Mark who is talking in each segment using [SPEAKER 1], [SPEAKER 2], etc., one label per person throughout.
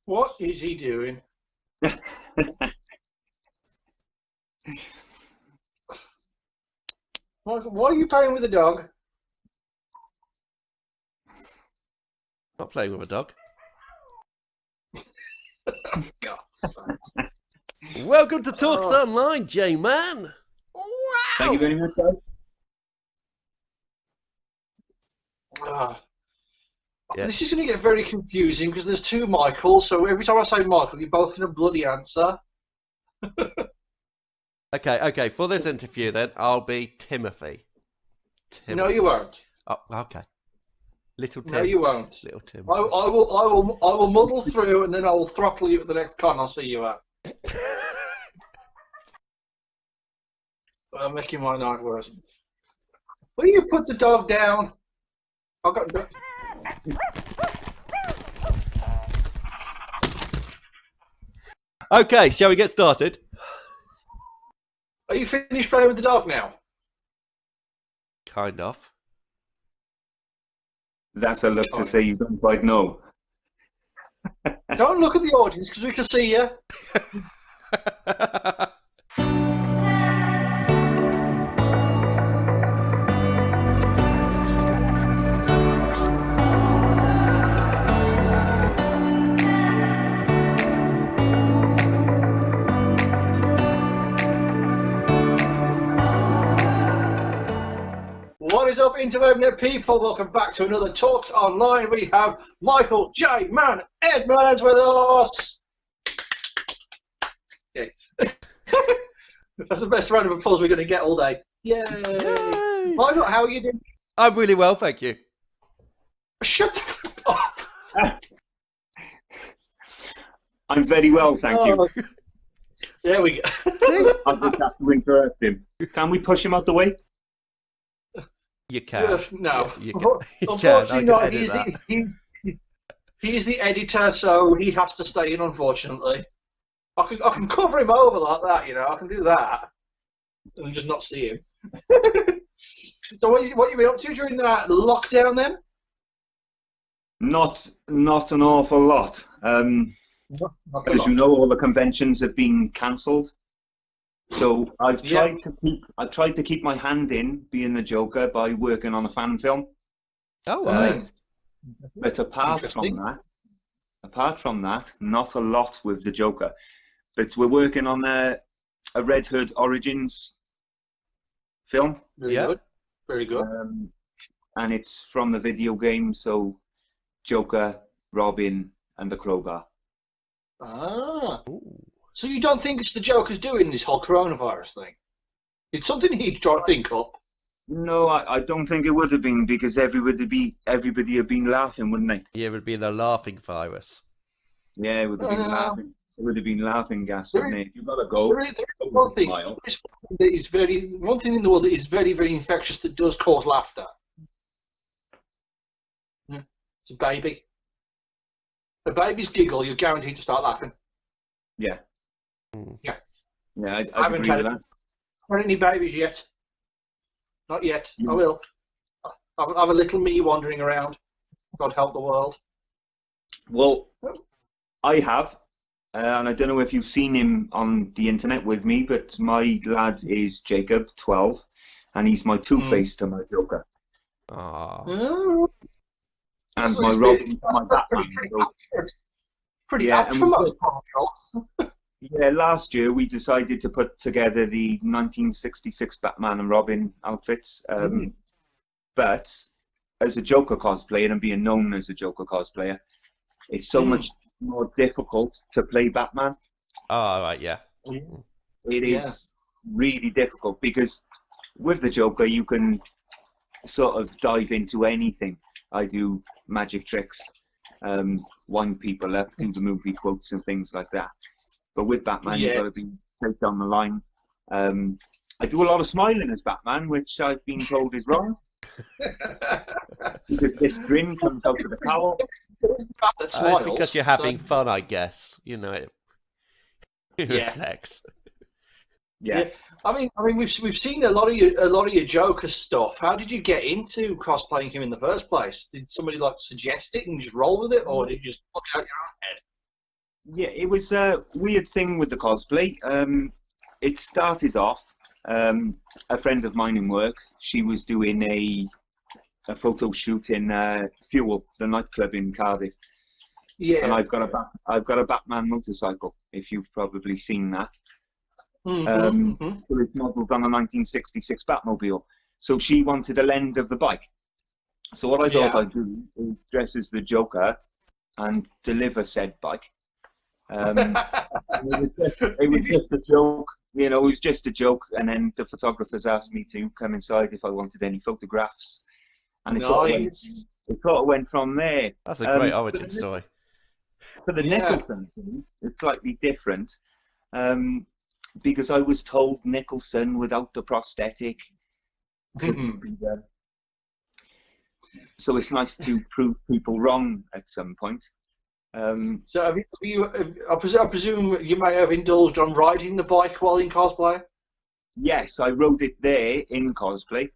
[SPEAKER 1] What is he doing? Why are you playing with the dog?
[SPEAKER 2] Not playing with a dog.
[SPEAKER 1] God.
[SPEAKER 2] Welcome to Talks Online, J-Man. Wow.
[SPEAKER 3] Thank you very much, guys.
[SPEAKER 2] Yeah.
[SPEAKER 1] This is going to get very confusing because there's two Michaels, so every time I say Michael, you're both going to bloody answer.
[SPEAKER 2] Okay. For this interview, then, I'll be Timothy.
[SPEAKER 1] No, you won't.
[SPEAKER 2] Oh, okay. Little Tim.
[SPEAKER 1] No, you won't.
[SPEAKER 2] Little Tim.
[SPEAKER 1] I will muddle through, and then I will throttle you at the next con I'll see you at. I'm making my night worse. Will you put the dog down? I've got.
[SPEAKER 2] Okay, shall we get started?
[SPEAKER 1] Are you finished playing with the dog now?
[SPEAKER 2] Kind of.
[SPEAKER 3] That's a look to say you don't quite know.
[SPEAKER 1] Don't look at the audience because we can see you. What is up, internet people? Welcome back to another Talks Online. We have Michael J. Man Edmonds with us. Yeah. That's the best round of applause we're going to get all day. Yay! Michael, how are you doing?
[SPEAKER 2] I'm really well, thank you.
[SPEAKER 1] Shut the fuck up.
[SPEAKER 3] I'm very well, thank you.
[SPEAKER 1] There we go.
[SPEAKER 2] See?
[SPEAKER 3] I'll just have to interrupt him. Can we push him out the way?
[SPEAKER 2] You can.
[SPEAKER 1] No.
[SPEAKER 2] Yeah, you can.
[SPEAKER 1] Unfortunately not.
[SPEAKER 2] Edit that.
[SPEAKER 1] He's the editor, so he has to stay in, unfortunately. I can cover him over like that, you know. I can do that. And just not see him. So what you been up to during that lockdown then?
[SPEAKER 3] Not an awful lot. As you know, all the conventions have been cancelled. So I've tried to keep my hand in being the Joker by working on a fan film.
[SPEAKER 2] Oh, right.
[SPEAKER 3] But apart from that, not a lot with the Joker. But we're working on a Red Hood Origins film.
[SPEAKER 1] Very good. Very good.
[SPEAKER 3] And it's from the video game, so Joker, Robin, and the Crowbar.
[SPEAKER 1] Ah. Ooh. So you don't think it's the Joker's doing this whole coronavirus thing? It's something he'd try to think up.
[SPEAKER 3] No, I don't think it would have been, because everybody had been laughing, wouldn't they?
[SPEAKER 2] Yeah, it would have been a laughing virus.
[SPEAKER 3] Yeah, it would have been laughing. It would have been laughing gas, wouldn't it? You've got to go.
[SPEAKER 1] There is one thing. One thing in the world that is very, very infectious that does cause laughter. It's a baby. A baby's giggle, you're guaranteed to start laughing.
[SPEAKER 3] Yeah.
[SPEAKER 1] Yeah.
[SPEAKER 3] Yeah, I
[SPEAKER 1] haven't
[SPEAKER 3] agree with that.
[SPEAKER 1] Haven't any babies yet. Not yet. Yeah. I will. I have a little me wandering around. God help the world.
[SPEAKER 3] Well, I have. And I don't know if you've seen him on the internet with me, but my lad is Jacob, 12, and he's my Two-Face to my Joker.
[SPEAKER 2] Aww.
[SPEAKER 3] And my Robin, my Batman.
[SPEAKER 1] Pretty apt for most part.
[SPEAKER 3] Yeah, last year we decided to put together the 1966 Batman and Robin outfits. But as a Joker cosplayer and being known as a Joker cosplayer, it's so much more difficult to play Batman.
[SPEAKER 2] Oh, right, yeah.
[SPEAKER 3] It is really difficult because with the Joker you can sort of dive into anything. I do magic tricks, wind people up, do the movie quotes and things like that. But with Batman, you've got to be straight down the line. I do a lot of smiling as Batman, which I've been told is wrong. Because this grin comes out of the cowl.
[SPEAKER 2] It's because you're having fun, I guess. You know, it reflects.
[SPEAKER 3] Yeah.
[SPEAKER 1] I mean, we've seen a lot of your Joker stuff. How did you get into cosplaying him in the first place? Did somebody like suggest it and just roll with it, or did you just look out your own head?
[SPEAKER 3] Yeah, it was a weird thing with the cosplay. It started off, a friend of mine in work, she was doing a photo shoot in Fuel, the nightclub in Cardiff,
[SPEAKER 1] Yeah.
[SPEAKER 3] and I've got a Batman motorcycle. If you've probably seen that, so it's modelled on a 1966 Batmobile. So she wanted a lend of the bike. So what I thought I'd do is dress as the Joker and deliver said bike. It was just a joke, you know. It was just a joke, and then the photographers asked me to come inside if I wanted any photographs, and it sort of went from there.
[SPEAKER 2] That's a great origin story.
[SPEAKER 3] For the Nicholson thing, it's slightly different, because I was told Nicholson without the prosthetic couldn't be there. So it's nice to prove people wrong at some point.
[SPEAKER 1] So have you I presume you may have indulged on riding the bike while in cosplay?
[SPEAKER 3] Yes, I rode it there in cosplay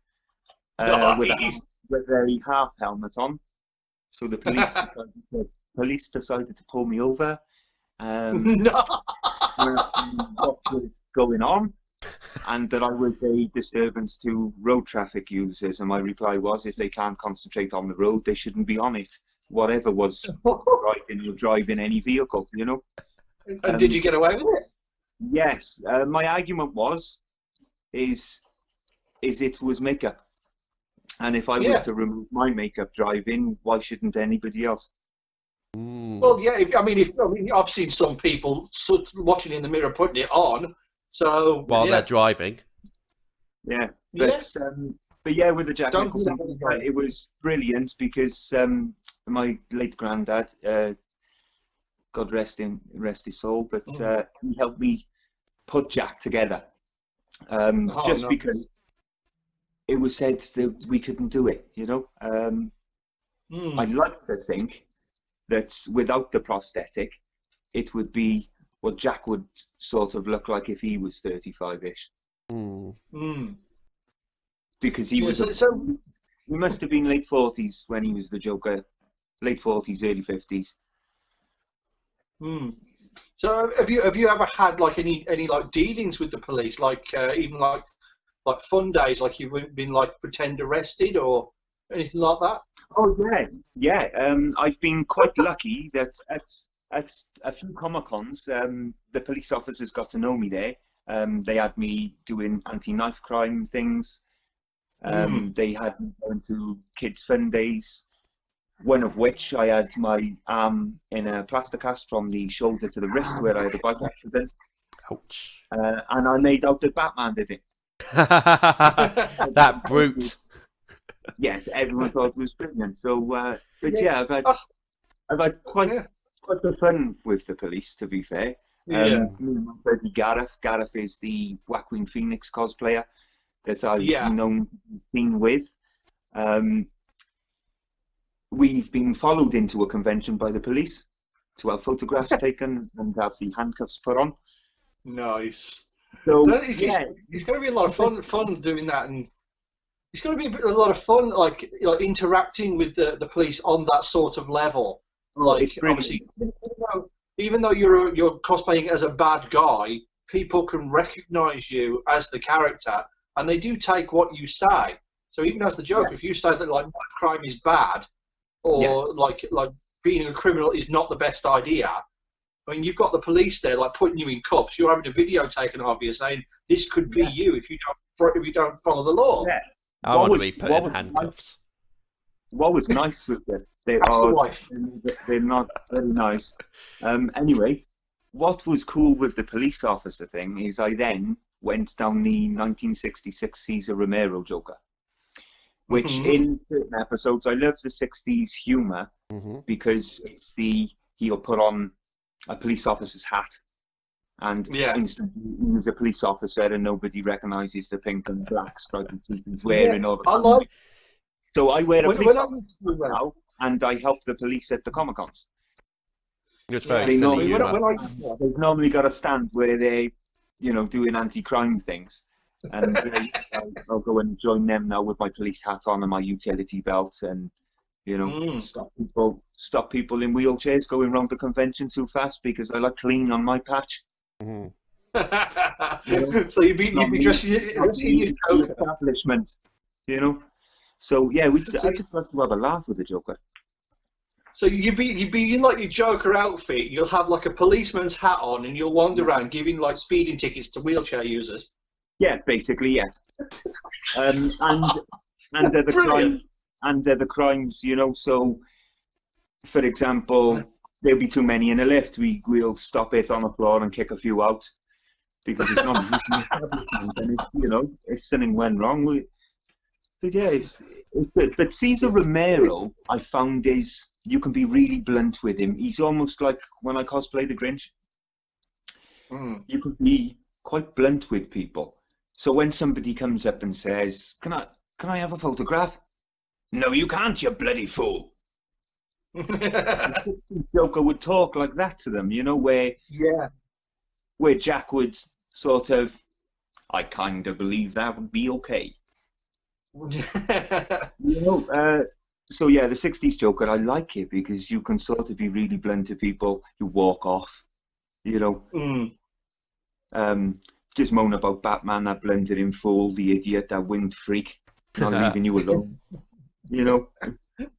[SPEAKER 3] with a half helmet on. So the police decided to pull me over.
[SPEAKER 1] No.
[SPEAKER 3] What was going on, and that I was a disturbance to road traffic users. And my reply was, if they can't concentrate on the road, they shouldn't be on it. Whatever was riding or driving any vehicle, you know.
[SPEAKER 1] And did you get away with it?
[SPEAKER 3] Yes. My argument is it was makeup, and if I was to remove my makeup driving, why shouldn't anybody else?
[SPEAKER 1] Well, yeah. I've seen some people watching in the mirror putting it on. So
[SPEAKER 2] while they're driving.
[SPEAKER 3] Yeah. But yeah, with the Jack Nicholson, it was brilliant because my late granddad, God rest his soul, but he helped me put Jack together. Because it was said that we couldn't do it, you know. I'd like to think that without the prosthetic, it would be what Jack would sort of look like if he was 35-ish. Because he was, he must have been late 40s when he was the Joker, late 40s, early 50s.
[SPEAKER 1] So have you ever had like any like dealings with the police, like even like fun days, like you've been like pretend arrested or anything like that?
[SPEAKER 3] Oh yeah. I've been quite lucky that at a few Comic-Cons, the police officers got to know me there. They had me doing anti-knife crime things. They had me going to kids' fun days, one of which I had my arm in a plaster cast from the shoulder to the wrist where I had a bike accident.
[SPEAKER 2] Ouch.
[SPEAKER 3] And I made out that Batman did it.
[SPEAKER 2] That brute.
[SPEAKER 3] Yes, everyone thought it was brilliant. So, but yeah, I've had quite the fun with the police, to be fair. Me and my buddy Gareth is the Black Queen Phoenix cosplayer that I've been with. We've been followed into a convention by the police to have photographs taken and have the handcuffs put on.
[SPEAKER 1] Nice.
[SPEAKER 3] So
[SPEAKER 1] it's going to be a lot of fun doing that, and it's going to be a lot of fun, like interacting with the police on that sort of level. Like,
[SPEAKER 3] it's brilliant.
[SPEAKER 1] Obviously, even though you're cosplaying as a bad guy, people can recognise you as the character, and they do take what you say. So even as the Joker, if you say that like crime is bad, or like being a criminal is not the best idea, I mean, you've got the police there, like putting you in cuffs. You're having a video taken of you, saying this could be you if you don't follow the law.
[SPEAKER 3] Yeah.
[SPEAKER 2] I want to be put in handcuffs.
[SPEAKER 3] What was nice with them? They're not very nice. Anyway, what was cool with the police officer thing is I then went down the 1966 Cesar Romero Joker, which in certain episodes I love the 60s humour because it's he'll put on a police officer's hat and instantly he's a police officer and nobody recognises the pink and black striped suit he's wearing all the time. So I wear a police officer now and I help the police at the Comic-Cons.
[SPEAKER 2] It's very silly humour.
[SPEAKER 3] They've normally got a stand where they're, doing anti-crime things. And I'll go and join them now with my police hat on and my utility belt and, You know, stop people in wheelchairs going around the convention too fast because I like clean on my patch.
[SPEAKER 2] Mm-hmm.
[SPEAKER 1] So you'd be dressing your Joker.
[SPEAKER 3] Establishment, you know. So yeah, I just like to have a laugh with the Joker.
[SPEAKER 1] So you'd be in like your Joker outfit. You'll have like a policeman's hat on, and you'll wander around giving like speeding tickets to wheelchair users.
[SPEAKER 3] Yeah, basically, yes. And they're the crimes, you know. So, for example, there'll be too many in a lift. We'll stop it on the floor and kick a few out because it's not. And you know, if something went wrong, but yeah, it's good. But Cesar Romero, I found you can be really blunt with him. He's almost like when I cosplay the Grinch. You can be quite blunt with people. So when somebody comes up and says, "Can I have a photograph?" "No, you can't, you bloody fool." Joker would talk like that to them, you know, where Jack would sort of, "I kind of believe that would be okay." You know, so yeah, the 60s Joker, I like it because you can sort of be really blunt to people. You walk off, you know. Just moan about Batman, that blundering fool, the idiot, that winged freak, not leaving you alone. You know,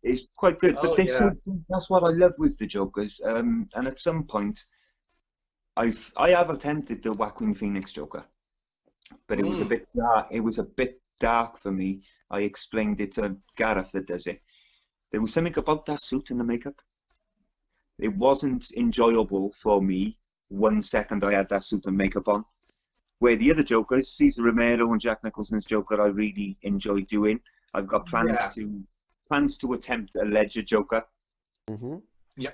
[SPEAKER 3] it's quite good. But that's what I love with the Jokers. And at some point, I have attempted the Wackwing Phoenix Joker, but it was a bit dark. It was a bit dark for me. I explained it to Gareth that does it. There was something about that suit and the makeup. It wasn't enjoyable for me 1 second I had that suit and makeup on. Where the other Jokers, Cesar Romero and Jack Nicholson's Joker, I really enjoy doing. I've got plans to attempt a Ledger Joker.
[SPEAKER 1] Yeah.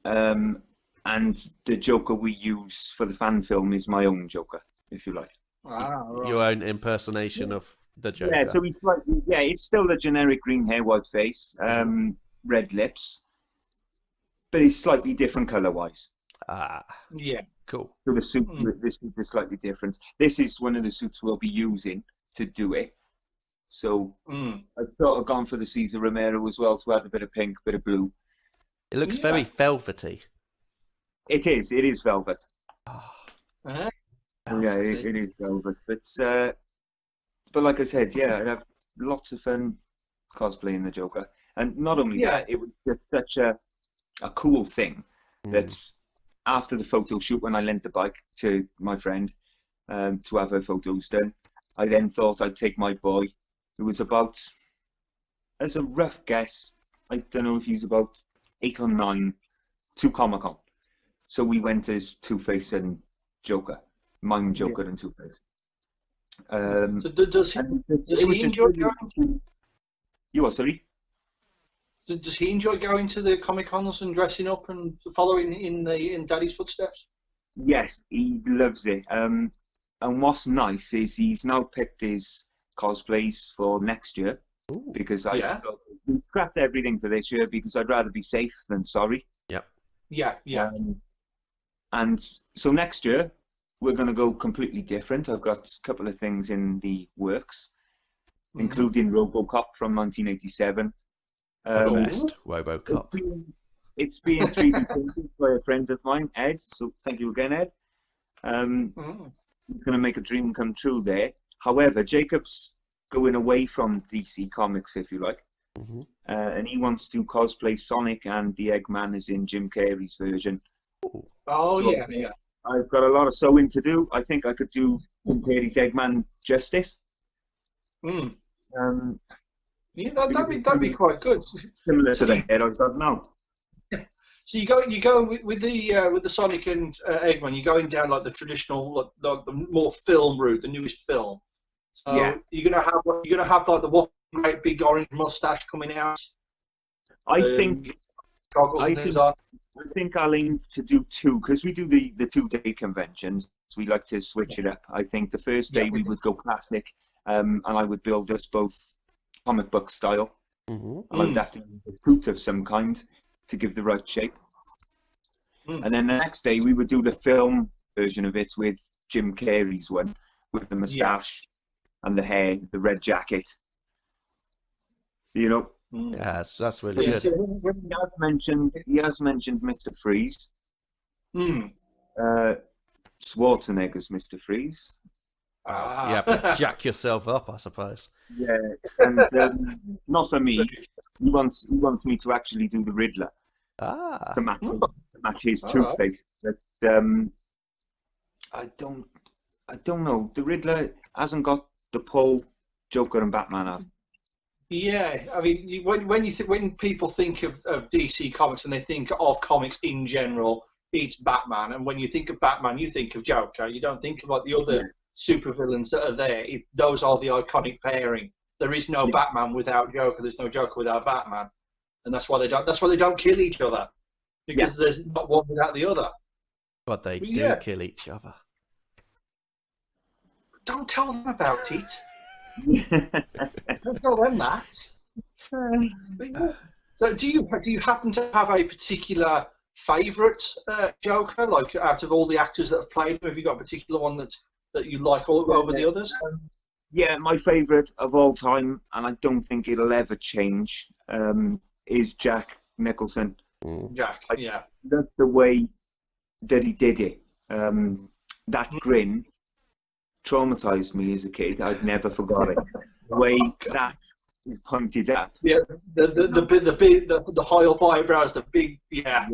[SPEAKER 3] And the Joker we use for the fan film is my own Joker, if you like.
[SPEAKER 2] Right. Your own impersonation of the Joker.
[SPEAKER 3] Yeah, so he's like, it's still the generic green hair, white face, red lips, but it's slightly different color-wise.
[SPEAKER 1] Yeah.
[SPEAKER 2] Cool.
[SPEAKER 3] So the suit, this suit is slightly different. This is one of the suits we'll be using to do it. So I've sort of gone for the Cesar Romero as well to add a bit of pink, bit of blue.
[SPEAKER 2] It looks very velvety.
[SPEAKER 3] It is velvet.
[SPEAKER 1] Velvety.
[SPEAKER 3] Yeah, it is velvet. But like I said, I have lots of fun cosplaying the Joker. And not only that, it was just such a cool thing that after the photo shoot, when I lent the bike to my friend to have her photos done, I then thought I'd take my boy, who was about, as a rough guess, I don't know if he's about 8 or 9, to Comic-Con. So we went as Two-Face and Joker, Mime Joker and Two-Face.
[SPEAKER 1] So does he enjoy going?
[SPEAKER 3] You are, sorry?
[SPEAKER 1] Does he enjoy going to the Comic-Cons and dressing up and following in Daddy's footsteps?
[SPEAKER 3] Yes, he loves it. And what's nice is he's now picked his cosplays for next year.
[SPEAKER 2] Ooh.
[SPEAKER 3] Because I scrapped everything for this year because I'd rather be safe than sorry.
[SPEAKER 2] Yep.
[SPEAKER 1] Yeah.
[SPEAKER 3] And so next year we're going to go completely different. I've got a couple of things in the works, including RoboCop from 1987.
[SPEAKER 2] Best RoboCop.
[SPEAKER 3] It's being 3D printed by a friend of mine, Ed. So thank you again, Ed. We're going to make a dream come true there. However, Jacob's going away from DC Comics, if you like, and he wants to cosplay Sonic and the Eggman as in Jim Carrey's version. I've got a lot of sewing to do. I think I could do Jim Carrey's Eggman justice.
[SPEAKER 1] That'd be quite good.
[SPEAKER 3] Similar to the head I've got now.
[SPEAKER 1] So you go with the Sonic and Eggman. You're going down like the traditional, like the more film route, the newest film. So you're gonna have like the one great big orange mustache coming out.
[SPEAKER 3] I think
[SPEAKER 1] goggles and things on.
[SPEAKER 3] I think I'll aim to do 2 because we do the 2-day conventions. So we like to switch it up. I think the first day we would go classic, and I would build us both comic book style. And I'd have to use a suit of some kind to give the right shape. And then the next day we would do the film version of it with Jim Carrey's one, with the moustache and the hair, the red jacket. You know,
[SPEAKER 2] Yes, that's really
[SPEAKER 3] Yes,
[SPEAKER 2] good.
[SPEAKER 3] he has mentioned Mr. Freeze.
[SPEAKER 1] Mm.
[SPEAKER 3] Schwarzenegger's Mr. Freeze.
[SPEAKER 2] You have to jack yourself up, I suppose.
[SPEAKER 3] Yeah, and not for me. He wants me to actually do the Riddler to match his Two-Face. But I don't know. The Riddler hasn't got the pull Joker and Batman have.
[SPEAKER 1] Yeah, I mean, when people think of DC Comics and they think of comics in general, it's Batman, and when you think of Batman, you think of Joker. You don't think of like the other supervillains that are there. Those are the iconic pairing. There is no Batman without Joker. There's no Joker without Batman, and that's why they don't. That's why they don't kill each other, because there's not one without the other.
[SPEAKER 2] But they do kill each other.
[SPEAKER 1] Don't tell them about it. Don't tell them that. So do you happen to have a particular favourite Joker, like out of all the actors that have played him? Have you got a particular one that you like over the others?
[SPEAKER 3] Yeah, my favourite of all time, and I don't think it'll ever change, is Jack Nicholson.
[SPEAKER 1] Jack,
[SPEAKER 3] I love the way that he did it. That grin traumatized me as a kid. I've never forgot it. The way that is pointed up.
[SPEAKER 1] Yeah, the high up eyebrows, the big
[SPEAKER 2] Yeah.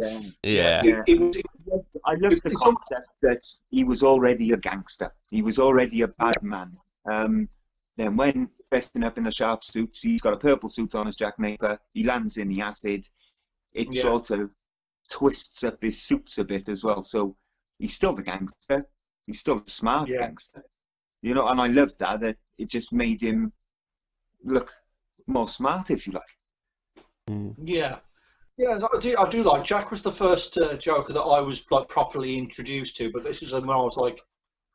[SPEAKER 3] I love the concept that he was already a gangster. He was already a bad man. Then when dressing up in a sharp suit, he's got a purple suit on as Jack Napier. He lands in the acid. It sort of twists up his suits a bit as well. So he's still the gangster. He's still the smart gangster. You know, and I loved that it just made him look more smart, if you like.
[SPEAKER 1] Yeah, I do like. Jack was the first Joker that I was like properly introduced to, but this was when I was like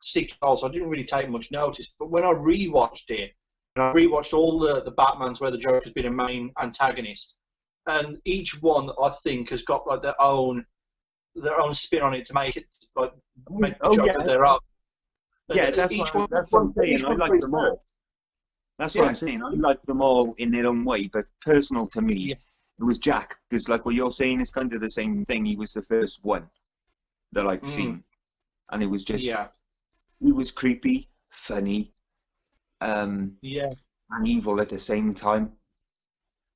[SPEAKER 1] 6 years old, so I didn't really take much notice. But when I rewatched it, and I rewatched all the Batmans where the Joker's been a main antagonist, and each one I think has got like their own spin on it to make it like make the Joker their own.
[SPEAKER 3] Yeah, that's what I'm saying. I like them all. That's what I'm saying. I like them all in their own way, but personal to me, it was Jack, because like what you're saying is kind of the same thing. He was the first one that I'd seen, and it was just he was creepy, funny, and evil at the same time.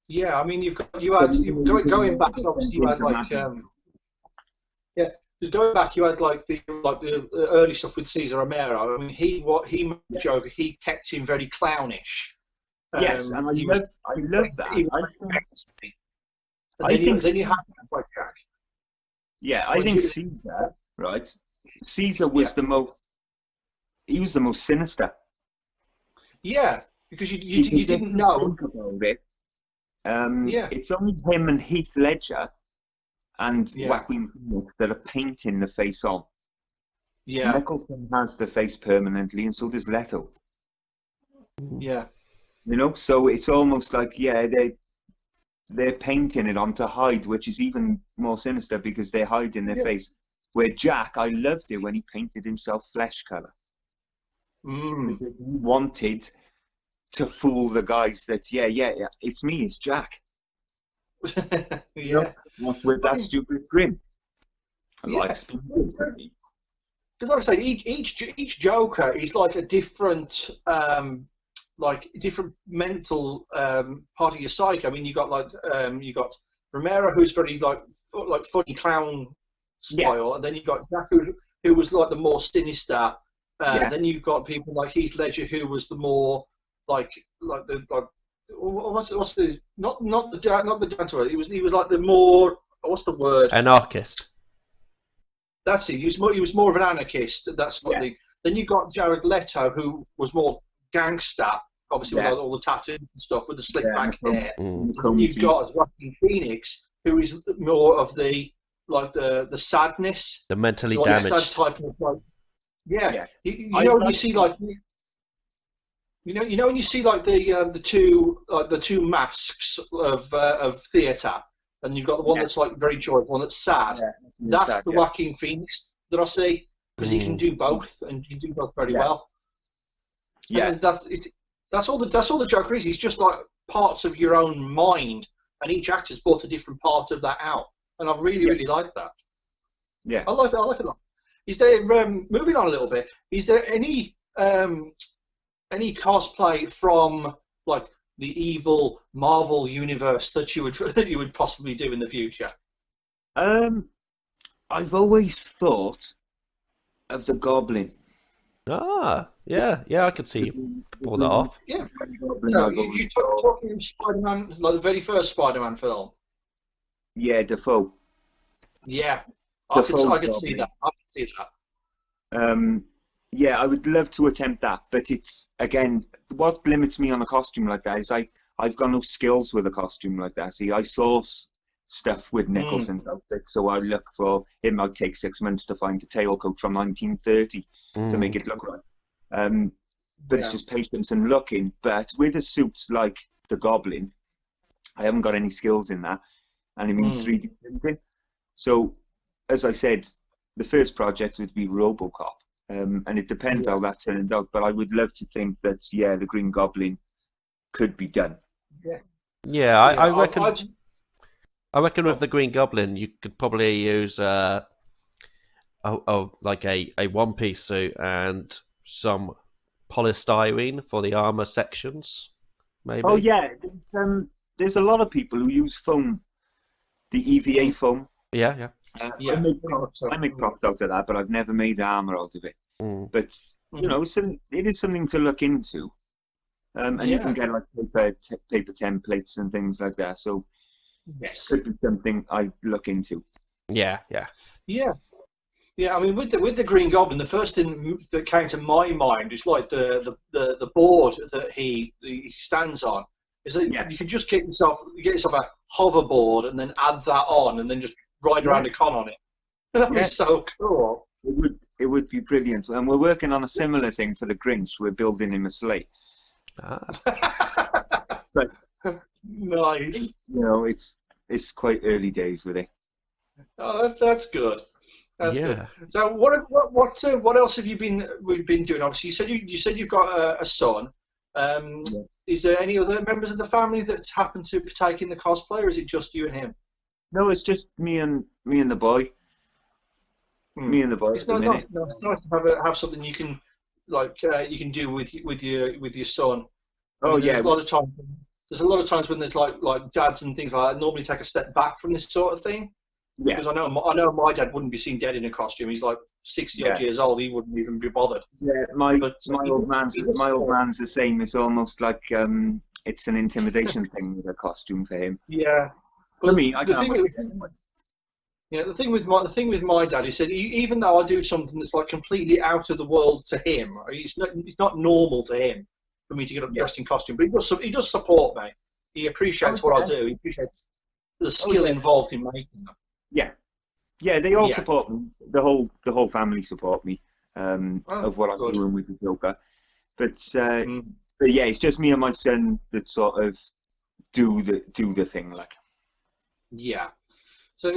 [SPEAKER 1] Yeah, I mean, you've going back. Obviously, you had like because going back, you had like the early stuff with Cesar Romero. I mean, he made Joker. He kept him very clownish.
[SPEAKER 3] Yes, and I love that.
[SPEAKER 1] Then you have like Jack.
[SPEAKER 3] Yeah, I think Caesar, right? Caesar was the most. He was the most sinister.
[SPEAKER 1] Yeah, because you didn't know
[SPEAKER 3] about it. It's only him and Heath Ledger and Joaquin Phoenix that are painting the face on.
[SPEAKER 1] Yeah.
[SPEAKER 3] Nicholson has the face permanently, and so does Leto.
[SPEAKER 1] Yeah.
[SPEAKER 3] You know, so it's almost like they're painting it on to hide, which is even more sinister because they're hiding their face. Where Jack, I loved it when he painted himself flesh color. Because he wanted to fool the guys that it's me, it's Jack. What's with that stupid grin? Because
[SPEAKER 1] like I say, each Joker is like a different different mental part of your psyche. I mean, you got Romero, who's very like funny clown style, and then you got Jack, who was like the more sinister. Then you've got people like Heath Ledger, who was the more what's the not the dancer. He was like the more, what's the word?
[SPEAKER 2] Anarchist.
[SPEAKER 1] That's it. He was more of an anarchist. That's what Then you got Jared Leto, who was more gangster, obviously with all the tattoos and stuff, with the slick back hair. And you've got Joaquin Phoenix, who is more of the sadness,
[SPEAKER 2] the mentally
[SPEAKER 1] like
[SPEAKER 2] damaged
[SPEAKER 1] sad type of like. You know when you see like. You know when you see like the two masks of theatre, and you've got the one that's like very joyful, one that's sad. That's the Joaquin Phoenix that I see, because he can do both, and he can do both very well. Yeah, and that's all the Joker is. He's just like parts of your own mind, and each actor's brought a different part of that out, and I've really liked that.
[SPEAKER 3] Yeah,
[SPEAKER 1] I like it a lot. Is there moving on a little bit? Is there any cosplay from like the evil Marvel universe that you would possibly do in the future?
[SPEAKER 3] I've always thought of the Goblin.
[SPEAKER 2] Ah, yeah, I could see you pull that off.
[SPEAKER 1] Yeah.
[SPEAKER 3] Goblin,
[SPEAKER 1] No,
[SPEAKER 3] I've
[SPEAKER 1] you
[SPEAKER 3] always
[SPEAKER 1] talking of Spider-Man, like the very first Spider-Man film.
[SPEAKER 3] Yeah, Defoe.
[SPEAKER 1] Yeah, I could see
[SPEAKER 3] Goblin.
[SPEAKER 1] that. I could see that.
[SPEAKER 3] Yeah, I would love to attempt that, but it's again what limits me on a costume like that is I've got no skills with a costume like that. See, I source stuff with Nicholson's outfit, so I look for it. Might take 6 months to find a tailcoat from 1930 to make it look right. But it's just patience and looking. But with a suit like the Goblin, I haven't got any skills in that, and it means 3D printing. So, as I said, the first project would be RoboCop, and it depends how that turned out. But I would love to think that the Green Goblin could be done.
[SPEAKER 2] Yeah, I reckon. I reckon with the Green Goblin, you could probably use like a one-piece suit and some polystyrene for the armor sections, maybe.
[SPEAKER 3] Oh yeah, there's a lot of people who use foam, the EVA foam.
[SPEAKER 2] Yeah.
[SPEAKER 3] I make props out of that, but I've never made armor out of it. But you know, it is something to look into, and you can get like paper templates and things like that. So
[SPEAKER 1] yes,
[SPEAKER 3] could be something I look into.
[SPEAKER 2] Yeah.
[SPEAKER 1] I mean, with the Green Goblin, the first thing that came to my mind is like the board that he stands on. Is that you can just get yourself a hoverboard and then add that on and then just ride around a con on it. That'd be so cool.
[SPEAKER 3] It would be brilliant. And we're working on a similar thing for the Grinch. We're building him a sleigh. But
[SPEAKER 1] nice.
[SPEAKER 3] You know, it's quite early days with it.
[SPEAKER 1] Oh, that's good. That's good. So what else have you been doing? Obviously, you said you've got a son. Is there any other members of the family that happen to partake in the cosplay, or is it just you and him?
[SPEAKER 3] No, it's just me and the boy. Me and the boy.
[SPEAKER 1] It's nice to have something you can you can do with your son.
[SPEAKER 3] Oh yeah.
[SPEAKER 1] There's a lot of times when there's like dads and things like that normally take a step back from this sort of thing.
[SPEAKER 3] Yeah.
[SPEAKER 1] Because I know my dad wouldn't be seen dead in a costume. He's like 60 odd years old. He wouldn't even be bothered.
[SPEAKER 3] Yeah, my old man's the same. It's almost like it's an intimidation thing with a costume for him.
[SPEAKER 1] Yeah.
[SPEAKER 3] For me, the
[SPEAKER 1] thing with my dad, he said even though I do something that's like completely out of the world to him, it's not normal to him for me to get up dressed in costume. But he does support me. He appreciates what I do. He appreciates the skill involved in making them.
[SPEAKER 3] Yeah, they all support me. The whole family support me of what I'm doing with the Joker. But yeah, it's just me and my son that sort of do the thing like.
[SPEAKER 1] Yeah. So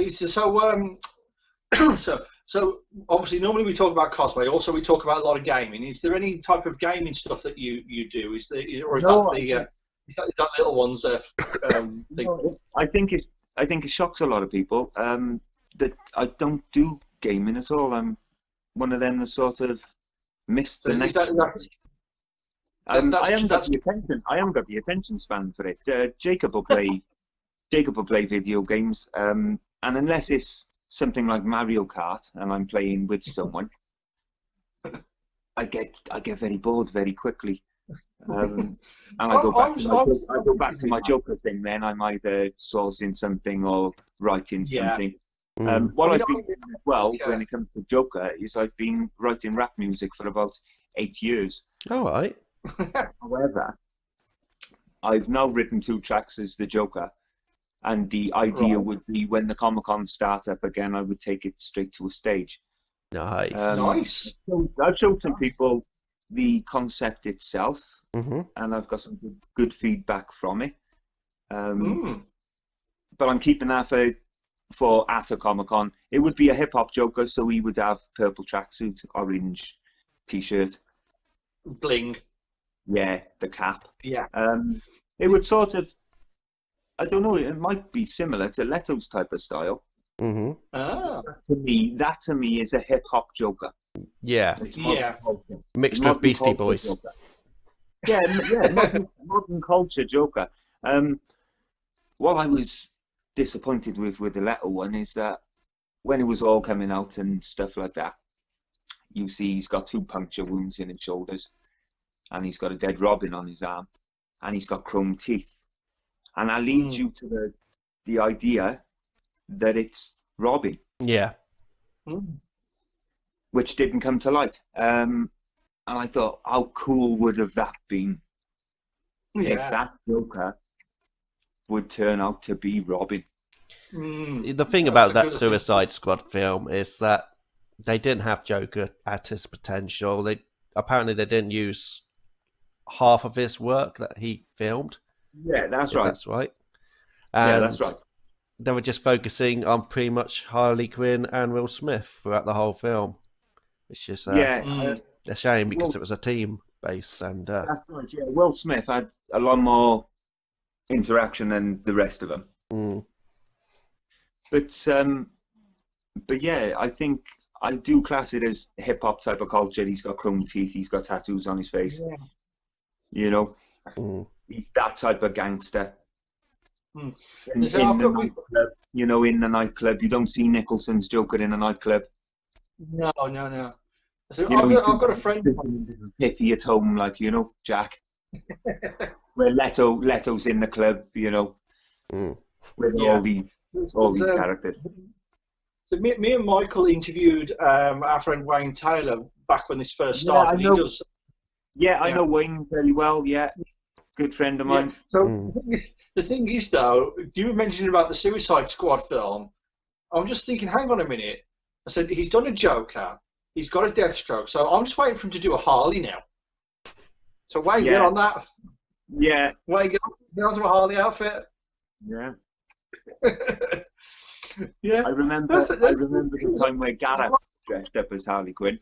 [SPEAKER 1] obviously normally we talk about cosplay. Also we talk about a lot of gaming. Is there any type of gaming stuff that you do? Is that little one's thing?
[SPEAKER 3] No, I think it shocks a lot of people that I don't do gaming at all. I'm one of them that sort of missed the next. I haven't got the attention span for it. Jacob will play video games, and unless it's something like Mario Kart and I'm playing with someone, I get very bored very quickly. And I go back to my Joker thing. Then I'm either sourcing something or writing something. What I've been doing as well when it comes to Joker is I've been writing rap music for about 8 years.
[SPEAKER 2] All right.
[SPEAKER 3] However, I've now written 2 tracks as the Joker, and the idea would be when the Comic-Con start up again, I would take it straight to a stage.
[SPEAKER 2] Nice.
[SPEAKER 1] Nice.
[SPEAKER 3] I've showed some people the concept itself, and I've got some good feedback from it. But I'm keeping that for at a Comic-Con. It would be a hip-hop Joker, so he would have purple tracksuit, orange t-shirt.
[SPEAKER 1] Bling.
[SPEAKER 3] Yeah, the cap.
[SPEAKER 1] Yeah.
[SPEAKER 3] It would sort of, I don't know, it might be similar to Leto's type of style.
[SPEAKER 2] Mm-hmm.
[SPEAKER 1] Ah,
[SPEAKER 3] That to me is a hip hop Joker.
[SPEAKER 2] Yeah,
[SPEAKER 3] It's
[SPEAKER 1] yeah.
[SPEAKER 2] mixed with
[SPEAKER 3] modern
[SPEAKER 2] Beastie
[SPEAKER 3] culture
[SPEAKER 2] Boys.
[SPEAKER 3] Joker. Yeah, modern culture Joker. What I was disappointed with the Leto one is that when it was all coming out and stuff like that, you see he's got 2 puncture wounds in his shoulders, and he's got a dead robin on his arm, and he's got chrome teeth, and that leads you to the idea that it's Robin,
[SPEAKER 2] Yeah.
[SPEAKER 3] which didn't come to light. And I thought, how cool would have that been if that Joker would turn out to be Robin?
[SPEAKER 2] The thing about that Suicide Squad film is that they didn't have Joker at his potential. Apparently they didn't use half of his work that he filmed.
[SPEAKER 3] Yeah, that's right.
[SPEAKER 2] That's right.
[SPEAKER 3] Yeah,
[SPEAKER 2] And
[SPEAKER 3] that's right.
[SPEAKER 2] they were just focusing on pretty much Harley Quinn and Will Smith throughout the whole film. It's just a shame because it was a team base and
[SPEAKER 3] that's right. Yeah, Will Smith had a lot more interaction than the rest of them. But yeah, I think I do class it as hip hop type of culture. He's got chrome teeth. He's got tattoos on his face.
[SPEAKER 1] Yeah.
[SPEAKER 3] You know, he's that type of gangster.
[SPEAKER 1] Mm.
[SPEAKER 3] In the nightclub, you don't see Nicholson's Joker in a nightclub.
[SPEAKER 1] No. So I've got a friend.
[SPEAKER 3] Piffy at home, like, Jack. Where Leto's in the club, with all these characters.
[SPEAKER 1] So me and Michael interviewed our friend Wayne Taylor back when this first started.
[SPEAKER 3] I know Wayne very well. Yeah, good friend of mine.
[SPEAKER 1] So the thing is, though, you were mentioning about the Suicide Squad film. I'm just thinking, hang on a minute. I said he's done a Joker. He's got a Deathstroke. So I'm just waiting for him to do a Harley now. So Wayne, get on that.
[SPEAKER 3] Yeah.
[SPEAKER 1] Wayne, get onto a Harley outfit.
[SPEAKER 3] Yeah.
[SPEAKER 1] Yeah.
[SPEAKER 3] I remember the time where Gareth dressed up as Harley Quinn.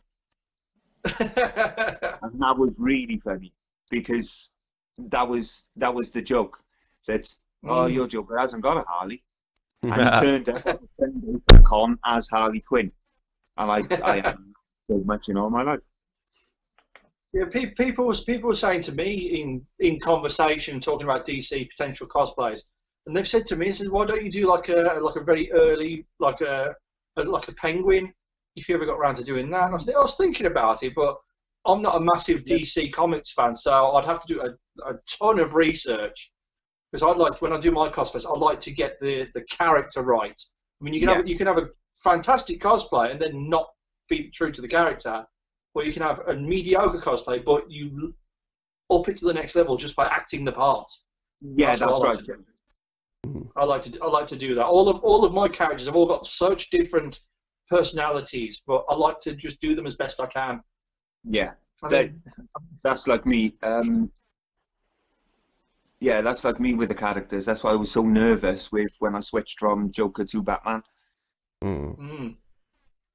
[SPEAKER 3] And that was really funny because that was the joke. That your Joker hasn't got a Harley. And he turned up at the con as Harley Quinn. And I haven't so much in all my life.
[SPEAKER 1] Yeah, people were saying to me in conversation talking about DC potential cosplays, and they've said to me, "Why don't you do like a very early like a penguin if you ever got around to doing that?" And I was thinking about it, but I'm not a massive DC Comics fan, so I'd have to do a ton of research because when I do my cosplays, I like to get the character right. I mean, you can have a fantastic cosplay and then not be true to the character. Or you can have a mediocre cosplay, but you up it to the next level just by acting the part.
[SPEAKER 3] Yeah, that's right.
[SPEAKER 1] I like to do that. All of my characters have all got such different personalities, but I like to just do them as best I can.
[SPEAKER 3] Yeah, that's like me. Yeah, that's like me with the characters. That's why I was so nervous when I switched from Joker to Batman.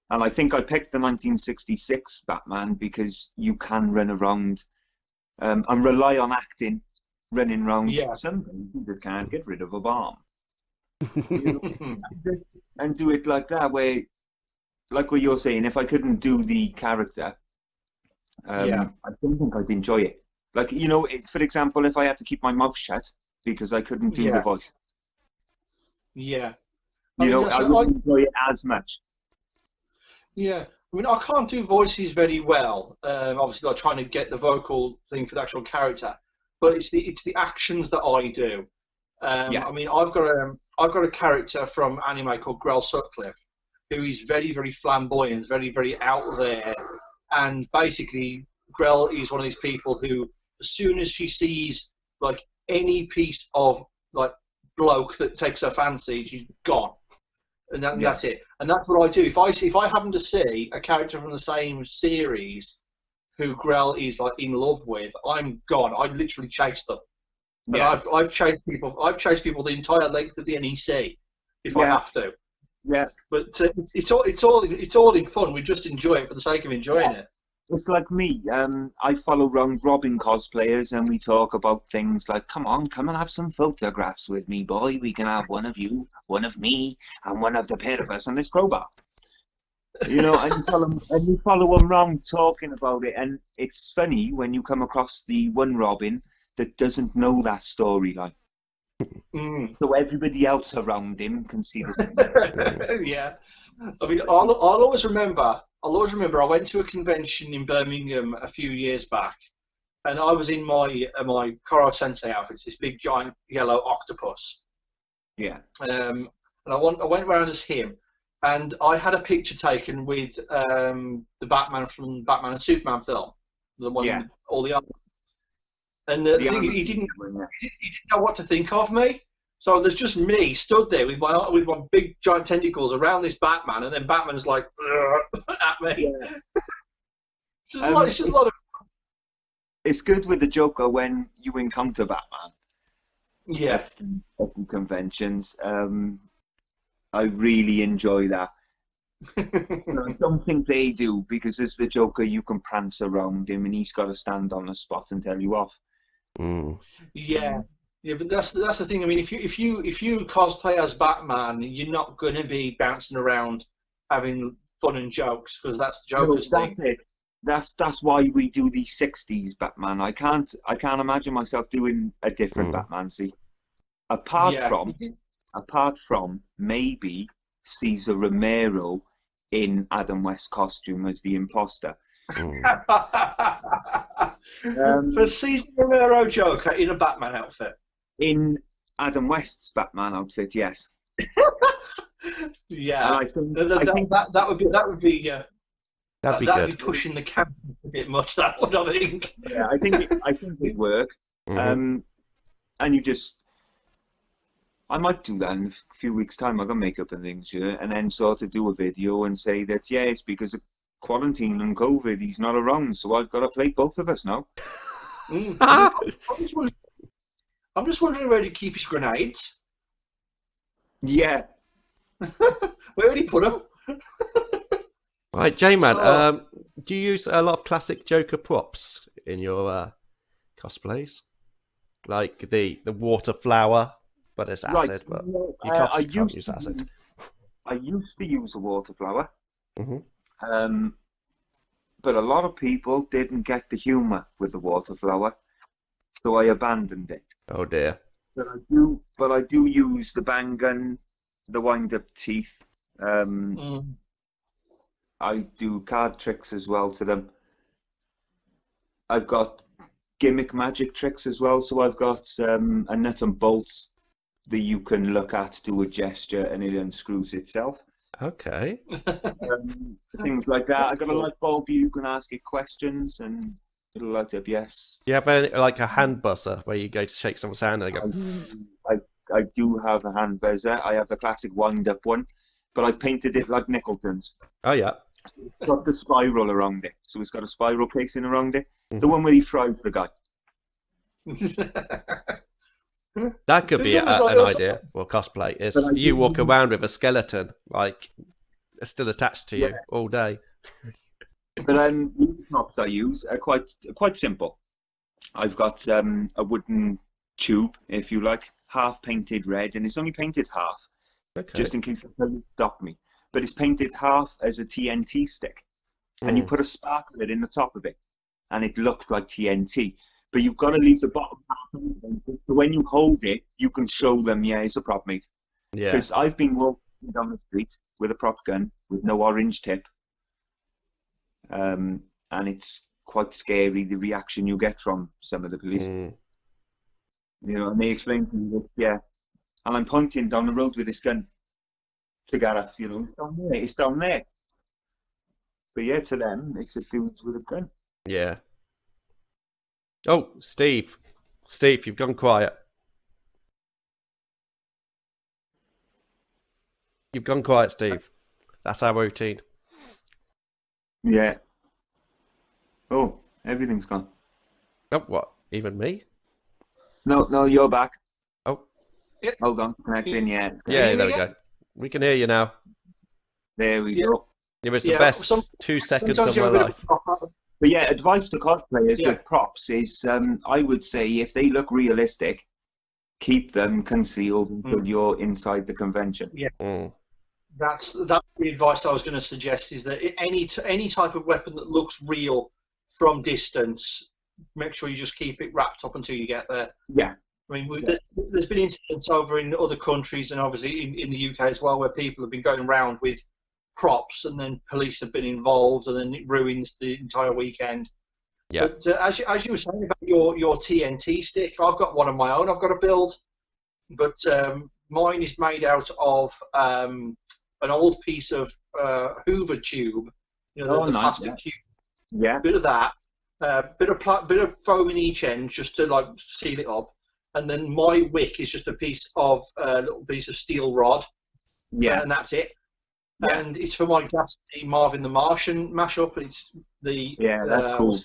[SPEAKER 3] And I think I picked the 1966 Batman because you can run around and rely on acting, running around. Yeah. Sometimes you can't get rid of a bomb. And do it like that, where, like what you're saying, if I couldn't do the character, I don't think I'd enjoy it. Like, for example, if I had to keep my mouth shut because I couldn't do the voice.
[SPEAKER 1] Yeah.
[SPEAKER 3] I wouldn't enjoy it as much.
[SPEAKER 1] Yeah, I mean, I can't do voices very well. Obviously, like trying to get the vocal thing for the actual character, but it's the actions that I do. I mean, I've got a character from anime called Grell Sutcliffe, who is very, very flamboyant, very, very out there, and basically, Grell is one of these people who, as soon as she sees like any piece of like bloke that takes her fancy, she's gone. And that's it. And that's what I do. If I happen to see a character from the same series who Grell is like in love with, I'm gone. I literally chase them. Yeah. And I've chased people. I've chased people the entire length of the NEC if I have to. Yeah. But it's all in fun. We just enjoy it for the sake of enjoying it.
[SPEAKER 3] It's like me. I follow around Robin cosplayers, and we talk about things like, "Come on, come and have some photographs with me, boy. We can have one of you, one of me, and one of the pair of us on this crowbar." You know, and you follow them around talking about it, and it's funny when you come across the one Robin that doesn't know that storyline. So everybody else around him can see the same.
[SPEAKER 1] Yeah. I mean, I'll always remember I went to a convention in Birmingham a few years back, and I was in my Koro Sensei outfits, this big giant yellow octopus.
[SPEAKER 3] Yeah.
[SPEAKER 1] And I went around as him, and I had a picture taken with the Batman from Batman and Superman film, the one with all the other. And the thing is, he didn't know what to think of me. So there's just me stood there with my big giant tentacles around this Batman, and then Batman's like at me. Yeah. It's just a lot of.
[SPEAKER 3] It's good with the Joker when you encounter Batman.
[SPEAKER 1] Yeah.
[SPEAKER 3] At the conventions. I really enjoy that. I don't think they do, because as the Joker, you can prance around him, and he's got to stand on the spot and tell you off.
[SPEAKER 1] Yeah. Yeah, but that's the thing. I mean, if you cosplay as Batman, you're not going to be bouncing around having fun and jokes, because that's the Joker's thing.
[SPEAKER 3] That's it. That's why we do the '60s Batman. I can't imagine myself doing a different Batman. See, apart from maybe Cesar Romero in Adam West costume as the imposter.
[SPEAKER 1] For Cesar Romero Joker in a Batman outfit.
[SPEAKER 3] In Adam West's Batman outfit, yes.
[SPEAKER 1] Yeah,
[SPEAKER 3] and I think
[SPEAKER 1] that would be
[SPEAKER 2] that'd be
[SPEAKER 1] good. Be pushing the camera a bit much. That would, I think.
[SPEAKER 3] Yeah, I think it'd work. And I might do that in a few weeks' time. I got makeup and things, and then sort of do a video and say that it's because of quarantine and COVID, he's not around, so I've got to play both of us now.
[SPEAKER 1] I'm just wondering where he keep his grenades.
[SPEAKER 3] Yeah.
[SPEAKER 1] Where would he put them?
[SPEAKER 2] Right, J-Man, do you use a lot of classic Joker props in your cosplays? Like the water flower, but it's acid.
[SPEAKER 3] Right.
[SPEAKER 2] But you can't use acid.
[SPEAKER 3] I used to use a water flower. But a lot of people didn't get the humour with the water flower, so I abandoned it.
[SPEAKER 2] Oh dear.
[SPEAKER 3] But I do use the bang gun, the wind-up teeth. I do card tricks as well to them. I've got gimmick magic tricks as well, so I've got a nut and bolts that you can look at, do a gesture, and it unscrews itself.
[SPEAKER 2] Okay.
[SPEAKER 3] Things like that. I got a light bulb. You can ask it questions, and it'll light up. Yes.
[SPEAKER 2] Do you have a hand buzzer where you go to shake someone's hand and they go?
[SPEAKER 3] I do have a hand buzzer. I have the classic wind-up one, but I've painted it like Nicholson's.
[SPEAKER 2] Oh yeah.
[SPEAKER 3] It's got the spiral around it, so it's got a spiral casing around it. The one where he fries the guy.
[SPEAKER 2] That could be an idea for cosplay. Is you walk around with a skeleton, like it's still attached to you all day.
[SPEAKER 3] But the props I use are quite simple. I've got a wooden tube, if you like, half painted red, and it's only painted half, just in case the police stop me. But it's painted half as a TNT stick, and you put a sparkle in the top of it, and it looks like TNT. But you've got to leave the bottom half open, so when you hold it, you can show them, it's a prop, mate. Yeah. Because I've been walking down the street with a prop gun with no orange tip, and it's quite scary, the reaction you get from some of the police. And they explain to me that, and I'm pointing down the road with this gun to Gareth, it's down there. But to them, it's a dude with a gun.
[SPEAKER 2] Yeah. Oh, Steve, you've gone quiet. You've gone quiet, Steve. That's our routine.
[SPEAKER 3] Yeah. Oh, everything's gone.
[SPEAKER 2] Oh, what? Even me?
[SPEAKER 3] No, you're back.
[SPEAKER 2] Oh.
[SPEAKER 3] Yep. Hold on, connecting,
[SPEAKER 2] Yeah, there we go. We can hear you now.
[SPEAKER 3] There we go.
[SPEAKER 2] It was the best 2 seconds of my life.
[SPEAKER 3] But yeah, advice to cosplayers
[SPEAKER 1] Yeah.
[SPEAKER 3] with props is, I would say if they look realistic, keep them concealed until you're inside the convention.
[SPEAKER 1] Yeah.
[SPEAKER 2] Mm.
[SPEAKER 1] That's the advice I was going to suggest, is that any type of weapon that looks real from distance, make sure you just keep it wrapped up until you get there.
[SPEAKER 3] Yeah.
[SPEAKER 1] I mean, there's been incidents over in other countries and obviously in the UK as well, where people have been going around with props and then police have been involved and then it ruins the entire weekend.
[SPEAKER 2] Yeah.
[SPEAKER 1] But as you were saying about your TNT stick, I've got one of my own I've got to build, but mine is made out of an old piece of Hoover tube, you know, the plastic tube.
[SPEAKER 3] Yeah.
[SPEAKER 1] Bit of that, bit of foam in each end just to like seal it up, and then my wick is just a little piece of steel rod.
[SPEAKER 3] Yeah.
[SPEAKER 1] And that's it.
[SPEAKER 3] Yeah.
[SPEAKER 1] And it's for my Gutsy Marvin the Martian mashup. It's the
[SPEAKER 3] that's cool.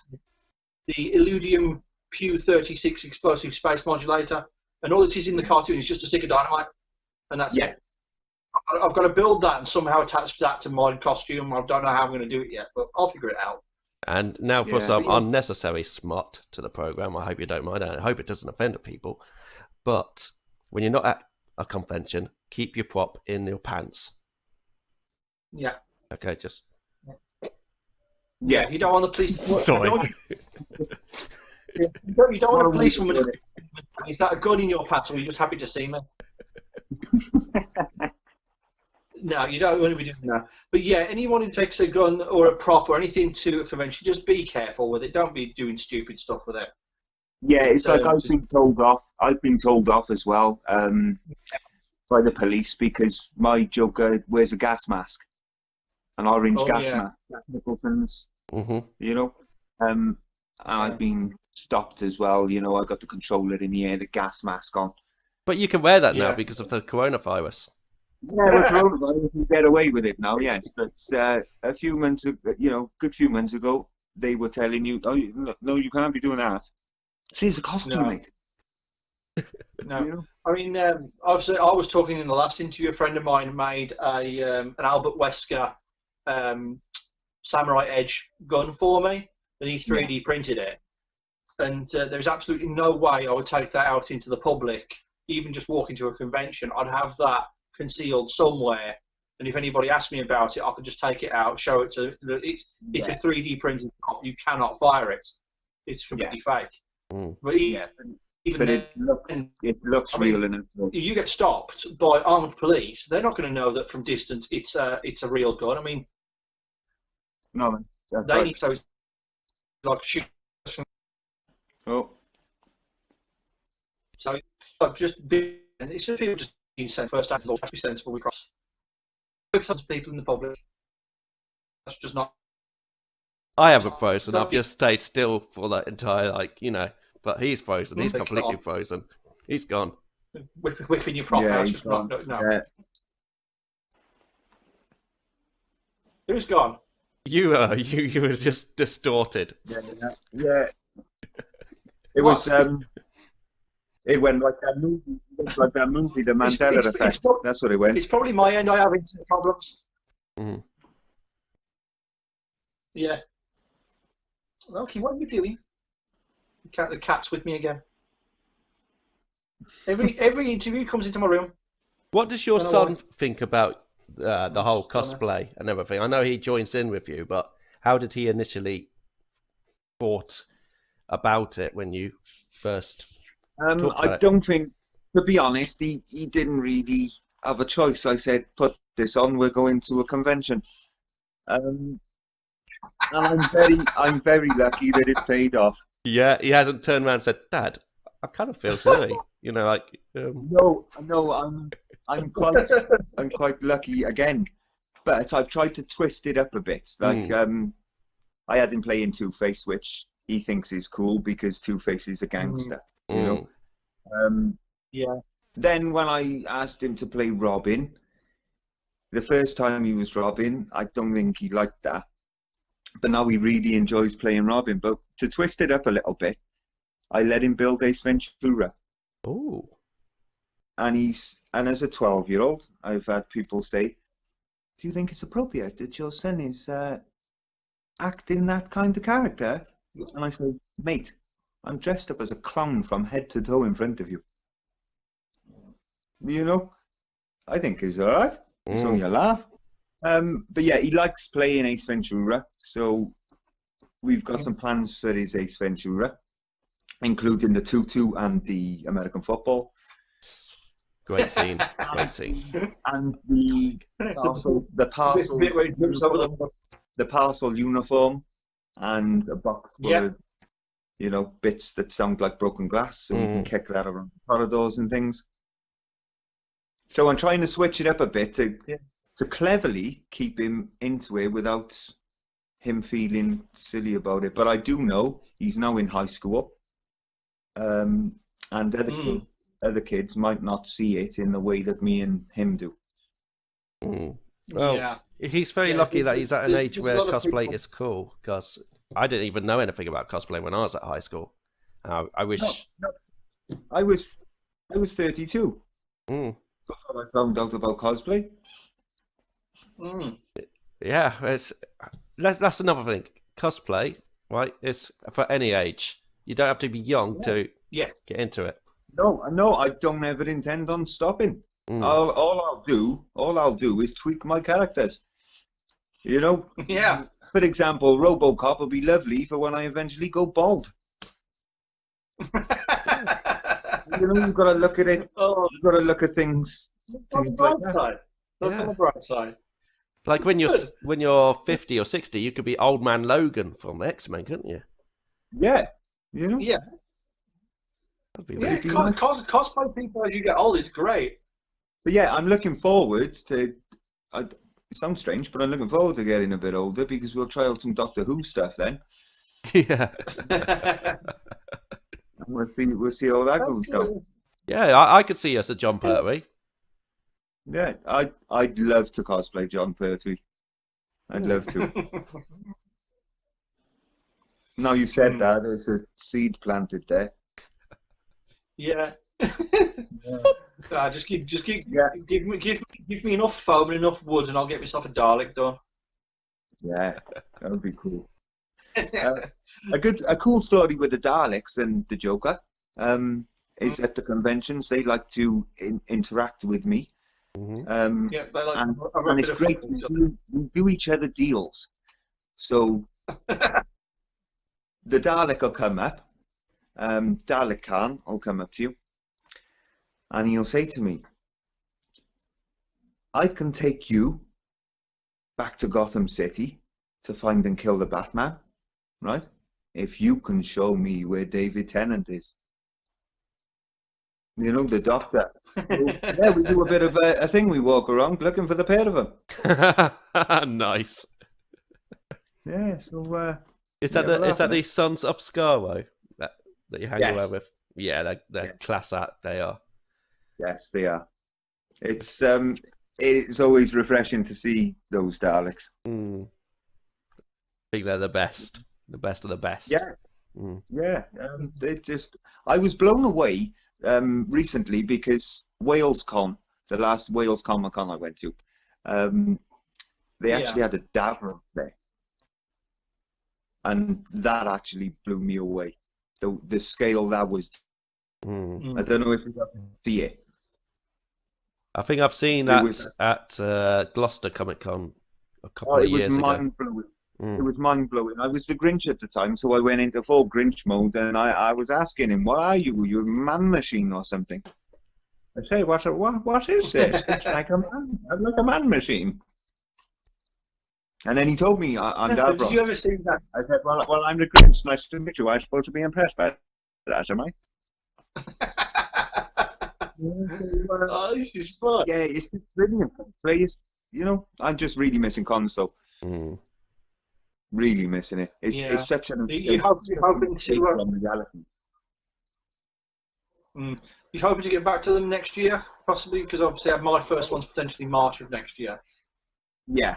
[SPEAKER 1] The Illudium Pew 36 explosive space modulator, and all it is in the cartoon is just a stick of dynamite, and that's it. I've got to build that and somehow attach that to my costume. I don't know how I'm going to do it yet, but I'll figure it out.
[SPEAKER 2] And now for some unnecessary smut to the program. I hope you don't mind. I hope it doesn't offend people. But when you're not at a convention, keep your prop in your pants.
[SPEAKER 1] Yeah.
[SPEAKER 2] Okay, just...
[SPEAKER 1] Yeah, you don't want the police...
[SPEAKER 2] Sorry.
[SPEAKER 1] You don't want a policewoman... Is that a gun in your pants, or are you just happy to see me? No, you don't want to be doing that. But yeah, anyone who takes a gun or a prop or anything to a convention, just be careful with it. Don't be doing stupid stuff with it.
[SPEAKER 3] Yeah, it's like I've been told off. I've been told off as well by the police because my Joker wears a gas mask, an orange gas mask, Jack Nicholson's. You know, and I've been stopped as well. You know, I got the controller in the air, the gas mask on.
[SPEAKER 2] But you can wear that now because of the coronavirus.
[SPEAKER 3] Yeah, with coronavirus, you can get away with it now, yes. But a few months ago, you know, good few months ago, they were telling you, oh, no, you can't be doing that. See, it's a costume, mate.
[SPEAKER 1] No,
[SPEAKER 3] you know?
[SPEAKER 1] I mean, obviously, I was talking in the last interview. A friend of mine made an Albert Wesker Samurai Edge gun for me, and he 3D printed it. And there's absolutely no way I would take that out into the public, even just walking to a convention. I'd have that concealed somewhere, and if anybody asked me about it, I could just take it out, show it to. It's a 3D printed prop. You cannot fire it. It's completely fake. But
[SPEAKER 3] it looks real enough.
[SPEAKER 1] If you get stopped by armed police, they're not going to know that from distance it's a real gun. I mean,
[SPEAKER 3] no,
[SPEAKER 1] they need to like shoot.
[SPEAKER 3] Oh,
[SPEAKER 1] so it's just people just being sent first time to law. Be sensible. We cross. People in the public. That's just not.
[SPEAKER 2] I haven't frozen. I've just stayed still for that entire, but he's frozen. He's completely frozen. He's gone.
[SPEAKER 1] Whipping your prop out. Just not, no. Yeah. Who's gone?
[SPEAKER 2] You were just distorted.
[SPEAKER 3] Yeah. It was. It went like that movie, The Mandela Effect. That's what it went.
[SPEAKER 1] It's probably my end. I have internet problems. Yeah. Okay, what are you doing? The cat's with me again. Every interview comes into my room.
[SPEAKER 2] What does your son think about the whole cosplay and everything? I know he joins in with you, but how did he initially thought about it when you first talked about
[SPEAKER 3] I don't think, to be honest, he didn't really have a choice. I said, put this on, we're going to a convention. And I'm very lucky that it paid off.
[SPEAKER 2] Yeah, he hasn't turned around and said, "Dad, I kind of feel silly," No, I'm quite lucky again, but I've tried to twist it up a bit. Like I had him playing Two-Face, which he thinks is cool because Two-Face is a gangster, you know.
[SPEAKER 1] Yeah.
[SPEAKER 3] Then when I asked him to play Robin, the first time he was Robin, I don't think he liked that. But now he really enjoys playing Robin. But to twist it up a little bit, I let him build Ace Ventura.
[SPEAKER 2] Oh.
[SPEAKER 3] And as a 12-year-old, I've had people say, "Do you think it's appropriate that your son is acting that kind of character? And I said, mate, I'm dressed up as a clown from head to toe in front of you. You know, I think it's alright. It's only a laugh. But yeah, he likes playing Ace Ventura, so we've got some plans for his Ace Ventura, including the tutu and the American football.
[SPEAKER 2] Great scene. Great scene.
[SPEAKER 3] And the parcel uniform and a box full of, you know, bits that sound like broken glass, so we can kick that around the corridors and things. So I'm trying to switch it up a bit to cleverly keep him into it without him feeling silly about it. But I do know he's now in high school, and other kids might not see it in the way that me and him do.
[SPEAKER 2] Well, he's very lucky that he's at an age where cosplay is cool, because I didn't even know anything about cosplay when I was at high school. I wish...
[SPEAKER 3] No. I was 32. That's how I found out about cosplay.
[SPEAKER 2] Yeah, that's another thing. Cosplay, right, is for any age. You don't have to be young to get into it.
[SPEAKER 3] No, I don't ever intend on stopping. All I'll do is tweak my characters. You know?
[SPEAKER 1] Yeah.
[SPEAKER 3] For example, RoboCop will be lovely for when I eventually go bald. You know, you've got to look at it. You've got to look at things.
[SPEAKER 1] On the bright side. Look on the bright side.
[SPEAKER 2] Like when you're 50 or 60, you could be Old Man Logan from X-Men, couldn't you?
[SPEAKER 3] Yeah. You know?
[SPEAKER 1] Yeah. Cosplay people as you get older is great.
[SPEAKER 3] But yeah, I'm looking forward to. It sounds strange, but I'm looking forward to getting a bit older because we'll try out some Doctor Who stuff then.
[SPEAKER 2] Yeah.
[SPEAKER 3] We'll see how that goes down.
[SPEAKER 2] Yeah, I could see us at John Pertwee.
[SPEAKER 3] Yeah, I'd love to cosplay John Pertwee. I'd love to. Now you've said that, there's a seed planted there.
[SPEAKER 1] Yeah. Just give me enough foam and enough wood, and I'll get myself a Dalek done.
[SPEAKER 3] Yeah, that would be cool. A cool story with the Daleks and the Joker is at the conventions they like to interact with me.
[SPEAKER 1] They like
[SPEAKER 3] and it's great. We do each other deals. So the Dalek will come up. Dalek Khan will come up to you, and he'll say to me, "I can take you back to Gotham City to find and kill the Batman, right? If you can show me where David Tennant is." You know, the Doctor. Yeah, we do a bit of a thing. We walk around looking for the pair of them.
[SPEAKER 2] Nice.
[SPEAKER 3] Yeah, so...
[SPEAKER 2] Is that the Sons of Skaro that you hang around with? Yeah, they're class act, they are.
[SPEAKER 3] Yes, they are. It's always refreshing to see those Daleks.
[SPEAKER 2] I think they're the best of the best.
[SPEAKER 3] Yeah, yeah. I was blown away recently because WalesCon, the last Wales Comic Con I went to, they actually had a Davros there, and that actually blew me away. The scale that was. I don't know if you got to see it.
[SPEAKER 2] I think I've seen that at Gloucester Comic Con a couple of years ago.
[SPEAKER 3] It was mind-blowing. I was the Grinch at the time, so I went into full Grinch mode, and I was asking him, "What are you? You're a man machine or something?" I say, "What is this? It's like I'm like a man machine." And then he told me, "I'm Davros."
[SPEAKER 1] Did you ever see that?
[SPEAKER 3] I said, "Well, I'm the Grinch. Nice to meet you. I'm supposed to be impressed by that, am I?"
[SPEAKER 1] Oh, this is fun.
[SPEAKER 3] Yeah, it's brilliant. You know, I'm just really missing cons though. Really missing it. It's such an.
[SPEAKER 1] You're hoping to get back to them next year, possibly, because obviously my first one's potentially March of next year.
[SPEAKER 3] Yeah.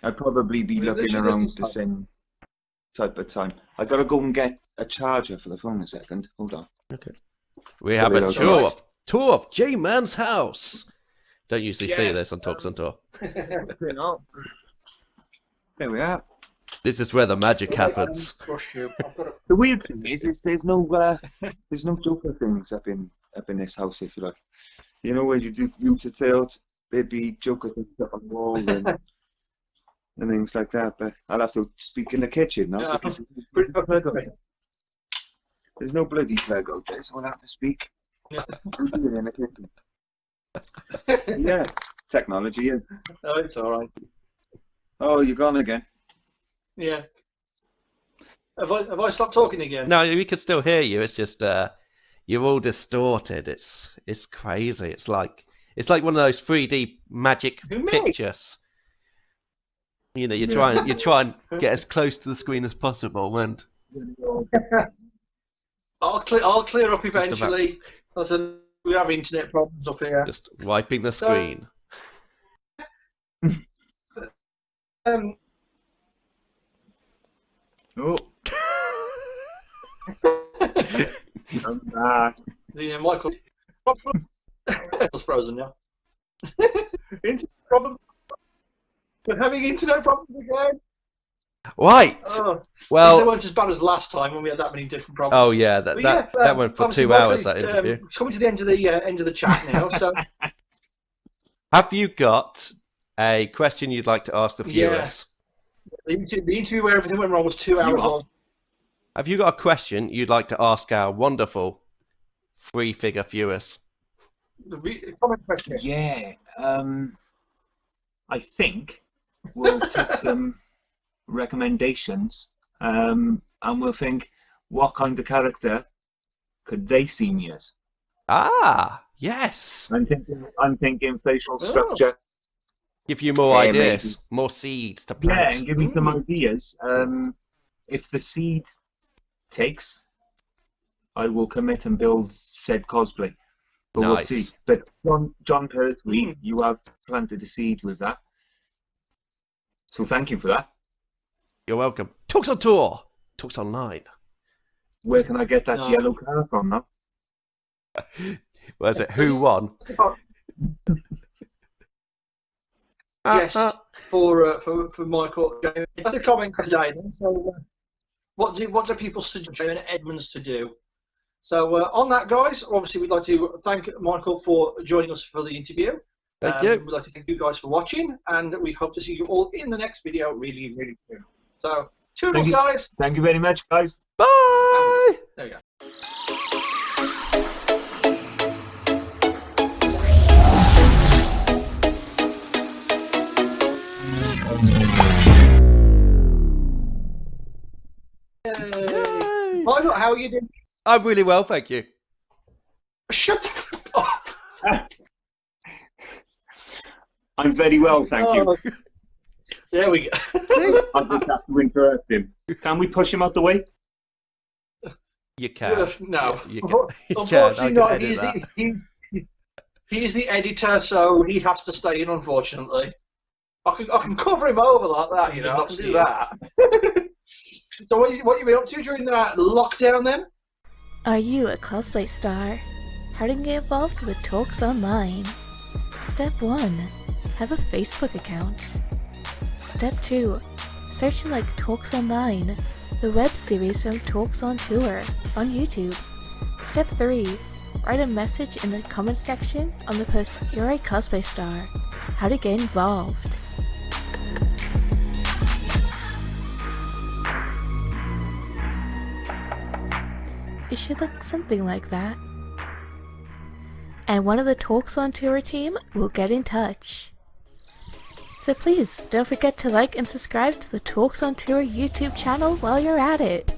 [SPEAKER 3] I'd probably be looking around the same type of time. I gotta go and get a charger for the phone a second. Hold on.
[SPEAKER 2] Okay. We have a tour of J-Man's house. Don't usually see this on Talksontour.
[SPEAKER 3] There we are.
[SPEAKER 2] This is where the magic happens.
[SPEAKER 3] The weird thing is there's no Joker things up in this house, if you like. You know, where you'd have thought there'd be Joker things up on the wall and things like that, but I'll have to speak in the kitchen now because there's no bloody plug out there, so I'll have to speak in the kitchen. Yeah, technology. Yeah.
[SPEAKER 1] No, it's all right.
[SPEAKER 3] Oh, you're gone again.
[SPEAKER 1] Yeah. Have I stopped talking again?
[SPEAKER 2] No, we can still hear you. It's just you're all distorted. It's crazy. It's like one of those 3D magic pictures. You know, you try and get as close to the screen as possible, and
[SPEAKER 1] I'll clear up eventually. Listen, we have internet problems up here.
[SPEAKER 2] just wiping the screen.
[SPEAKER 3] Oh.
[SPEAKER 1] The Michael was frozen now. Internet problems. We're having internet problems again.
[SPEAKER 2] Right. Well,
[SPEAKER 1] they weren't as bad as last time when we had that many different problems.
[SPEAKER 2] Oh yeah, that went for 2 hours. That interview.
[SPEAKER 1] It's coming to the end of the chat now. So,
[SPEAKER 2] have you got a question you'd like to ask the viewers?
[SPEAKER 1] The interview where everything went wrong was 2 hours long.
[SPEAKER 2] Have you got a question you'd like to ask our wonderful three-figure viewers?
[SPEAKER 1] Comment question.
[SPEAKER 3] Yeah. I think we'll take some recommendations, and we'll think what kind of character could they see me as.
[SPEAKER 2] Ah, yes.
[SPEAKER 3] I'm thinking facial structure.
[SPEAKER 2] Give you more ideas, more seeds to plant.
[SPEAKER 3] Yeah, and give me some ideas. If the seed takes, I will commit and build said cosplay. But we'll see. But John Pertwee, you have planted a seed with that. So thank you for that.
[SPEAKER 2] You're welcome. Talksontour. Talks online.
[SPEAKER 3] Where can I get that yellow car from now?
[SPEAKER 2] Where's it? Who won?
[SPEAKER 1] Yes, for Michael. That's a comment today. So, what do people suggest Edmonds to do? So on that, guys, obviously we'd like to thank Michael for joining us for the interview.
[SPEAKER 2] Thank you.
[SPEAKER 1] We'd like to thank you guys for watching, and we hope to see you all in the next video really, really soon. So, toodles, guys.
[SPEAKER 3] Thank you very much, guys.
[SPEAKER 2] Bye.
[SPEAKER 1] There you go. Yay. Michael, how are you doing?
[SPEAKER 2] I'm really well, thank you.
[SPEAKER 1] Shut the f up.
[SPEAKER 3] I'm very well, thank you.
[SPEAKER 1] There we go.
[SPEAKER 2] See?
[SPEAKER 3] I just have to interrupt him. Can we push him out the way?
[SPEAKER 2] You can.
[SPEAKER 1] No.
[SPEAKER 2] You can.
[SPEAKER 1] Unfortunately not.
[SPEAKER 2] He's
[SPEAKER 1] He's the editor, so he has to stay in, unfortunately. I can cover him over like that, you know. I can do that. So what you been up to during that lockdown then?
[SPEAKER 4] Are you a cosplay star? How to get involved with Talks Online? Step 1. Have a Facebook account. Step 2. Search and like Talks Online, the web series from Talksontour on YouTube. Step 3. Write a message in the comments section on the post You're a Cosplay Star. How to get involved. It should look something like that. And one of the Talksontour team will get in touch. So please, don't forget to like and subscribe to the Talksontour YouTube channel while you're at it.